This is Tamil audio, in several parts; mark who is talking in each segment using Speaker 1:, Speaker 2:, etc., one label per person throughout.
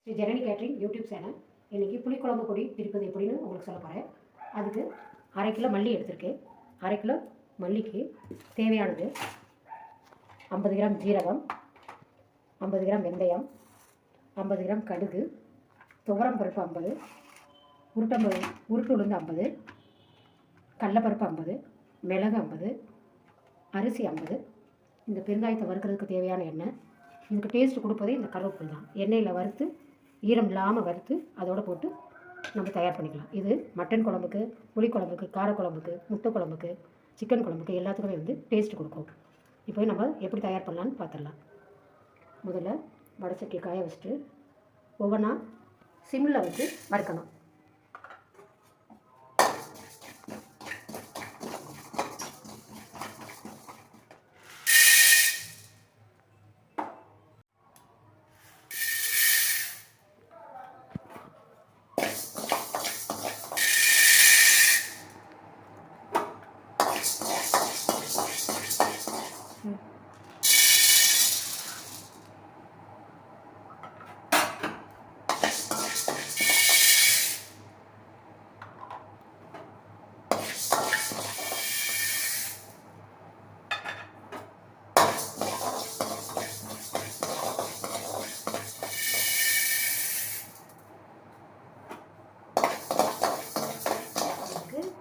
Speaker 1: Sri Janani catering YouTube channel. இன்றைக்கி புளிக்குழம்பு பொடி பிரிப்பது எப்படின்னு உங்களுக்கு சொல்ல போகிறேன். அதுக்கு 1/2 கிலோ மல்லி எடுத்திருக்கேன். 1/2 கிலோ மல்லிக்கு தேவையானது 50 கிராம் ஜீரகம், 50 கிராம் வெந்தயம், 50 கிராம் கடுகு, துவரம் பருப்பு 50, உருட்டு உளுந்து 50, கடலப்பருப்பு 50, மிளகு 50, அரிசி 50. இந்த பெருங்காயத்தை வறுக்கிறதுக்கு தேவையான எண்ணெய். இதுக்கு டேஸ்ட் கொடுப்பதே இந்த கருவேப்பிலை தான். எண்ணெயில் வறுத்து ஈரம் இல்லாமல் வறுத்து அதோடு போட்டு நம்ம தயார் பண்ணிக்கலாம். இது மட்டன் குழம்புக்கு, புளிக்குழம்புக்கு, காரக்குழம்புக்கு, முட்டை குழம்புக்கு, சிக்கன் குழம்புக்கு எல்லாத்துக்குமே வந்து டேஸ்ட் கொடுக்கும். இப்போ நம்ம எப்படி தயார் பண்ணலான்னு பார்த்துடலாம். முதல்ல வடச்சட்டி காய வச்சுட்டு ஒவ்வொன்றா சிம்மில் வச்சு வறுக்கணும்.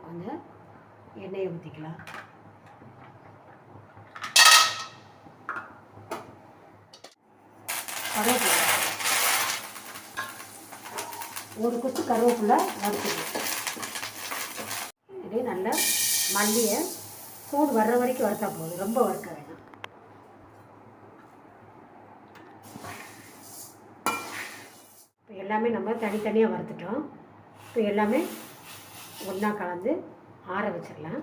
Speaker 1: கொஞ்சம் எண்ணெயை ஊற்றிக்கலாம். கருவேப்பிலை ஒரு கொத்து கருவேப்பிலை வறுத்துக்கணும். இதே நல்லா மல்லியை சூடு வர்ற வரைக்கும் வறுத்தா போதும், ரொம்ப வறுக்க வேணாம். இப்போ எல்லாமே நம்ம தனித்தனியாக வறுத்துட்டோம். இப்போ எல்லாமே ஒன்றா கலந்து ஆற வச்சிடலாம்.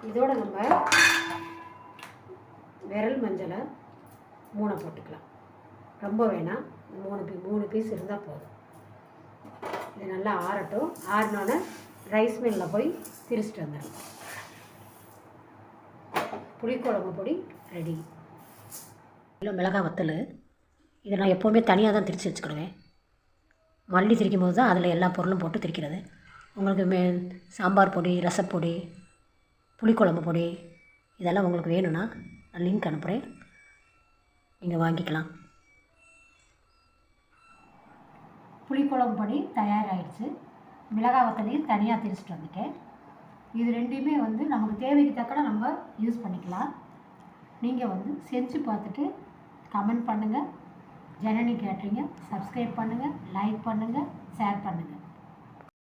Speaker 1: இதோட நம்ம விரல் மஞ்சளை 3 போட்டுக்கலாம். ரொம்ப வேணாம், 3 பீஸ் இருந்தால் போதும். இது நல்லா ஆறட்டும். ஆறினோன்னே ரைஸ் மில்லில் போய் திரிச்சிட்டு வந்துடும். புளிக்குழம்பு பொடி ரெடி. கிலோ மிளகாய் வத்தல். இதை நான் எப்போவுமே தனியாக தான் திரித்து வச்சுக்கிடுவேன். மல்லி திரிக்கும் போது தான் அதில் எல்லா பொருளும் போட்டு திரிக்கிறது. உங்களுக்கு சாம்பார் பொடி, ரசப்பொடி, புளிக்குழம்பு பொடி இதெல்லாம் உங்களுக்கு வேணும்னா நான் லிங்க் அனுப்புகிறேன், நீங்கள் வாங்கிக்கலாம். புளிக்குழம்பு பொடி தயாராகிடுச்சு. மிளகாய் வத்தலையும் தனியாக திரிச்சிட்டு வந்துட்டேன். இது ரெண்டையுமே வந்து நமக்கு தேவைக்கு தக்கன நம்ம யூஸ் பண்ணிக்கலாம். நீங்கள் வந்து செஞ்சு பார்த்துட்டு கமெண்ட் பண்ணுங்கள். ஜனனி கேட்ரிங்கை சப்ஸ்கிரைப் பண்ணுங்கள், லைக் பண்ணுங்கள், ஷேர் பண்ணுங்கள்.